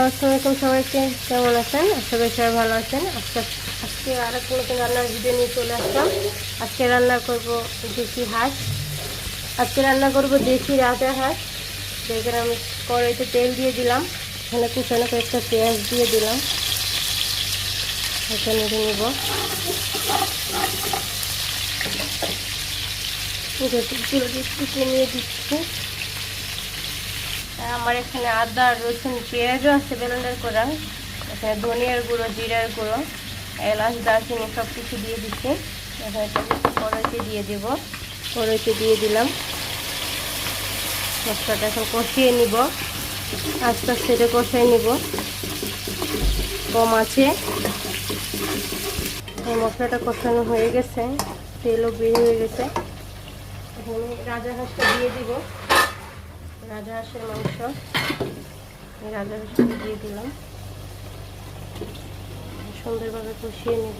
আসসালামু আলাইকুম সবাইকে, কেমন আছেন? আশা করি সবাই ভালো আছেন। আজকে আর একটা নতুন রান্নার ভিডিও নিয়ে চলে আসলাম। আজকে রান্না করব দেশি হাঁস। আজকে রান্না করব দেশি রাজা হাঁস। দেখেন আমি কড়াইতে তেল দিয়ে দিলাম, এখানে কুচানো কয়েকটা পেঁয়াজ দিয়ে দিলাম, এটা নেড়ে নেব। তেলগুলো দিয়ে একটু কমিয়ে দিচ্ছি। আমার এখানে আদা রসুন পেঁয়াজও আছে ব্লেন্ডার করা। এখানে ধনিয়ার গুঁড়ো, জিরার গুঁড়ো, এলাচ, দারচিনি সব কিছু দিয়ে দিচ্ছি। এখানে কড়াইতে দিয়ে দেবো। কড়াইতে দিয়ে দিলাম। মশলাটা এখন কষিয়ে নিব, আস্তে আস্তে এটা কষিয়ে নিব কম আছে। এই মশলাটা কষানো হয়ে গেছে, তেলও বের হয়ে গেছে। এখন রাজা হাঁসটা দিয়ে দিব। রাজা হাঁসের মাংস রাজা হাঁসটা দিয়ে দিলাম, সুন্দরভাবে কষিয়ে নেব।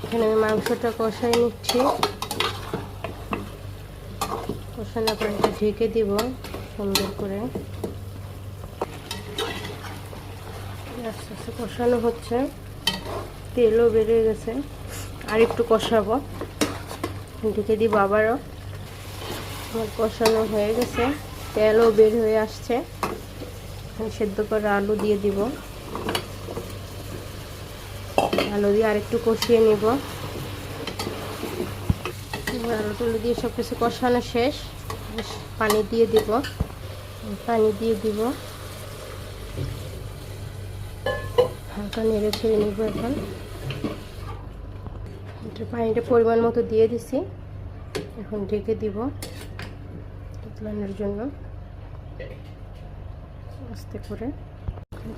এখানে আমি মাংসটা কষাই নিচ্ছি। কষানোর পরে এটা ঢেকে দিব সুন্দর করে। আস্তে আস্তে কষানো হচ্ছে, তেলও বেড়ে গেছে, আর একটু কষাবো। ঢেকে দিব আবারও। আমার কষানো হয়ে গেছে, তেলও বের হয়ে আসছে। সেদ্ধ করে আলু দিয়ে দিব। আলু দিয়ে আরেকটু কষিয়ে নিব। আলু টুলু দিয়ে সব কিছু কষানো শেষ। পানি দিয়ে দিব, পানি দিয়ে দিব, হালকা নেড়ে ছেড়ে নিব। এখন পানিটা পরিমাণ মতো দিয়ে দিছি। এখন ঢেকে দিব উতলানোর জন্য আস্তে করে।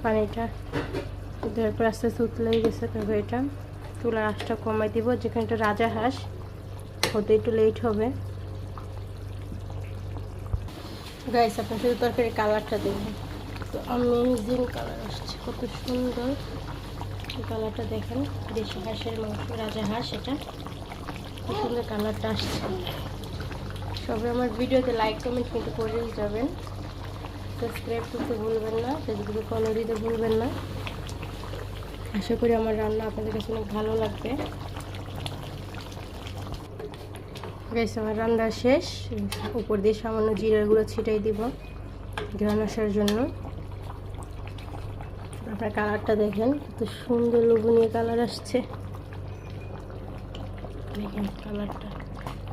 পানিটা দেওয়ার পর আস্তে আস্তে উতলাই গেছে। তবে এটা চুলার আঁচটা কমাই দিব, যেখানে একটা রাজা হাঁস হতে একটু লেট হবে। গাইস, আপনার শুধু তরকারির কালারটা দেখবেন, তো অ্যামেজিং কালার আসছে, কত সুন্দর কালারটা দেখেন। দেশি হাঁসের মাংস, রাজা হাঁস, এটা কত সুন্দর কালারটা আসছে। সবাই আমার ভিডিওতে লাইক কমেন্ট কিন্তু করেই যাবেন। সাবস্ক্রাইব করতে ভুলবেন না, ফেসবুকে ফলো দিতে ভুলবেন না। আশা করি আমার রান্না আপনাদের কাছে অনেক ভালো লাগবে। গাইস, আমার রান্না শেষ। উপর দিয়ে সামান্য জিরার গুঁড়ো ছিটাই দিব ঘ্রাণ আসার জন্য। আপনার কালারটা দেখেন, কত সুন্দর লোভনীয় কালার আসছে। দেখেন কালারটা।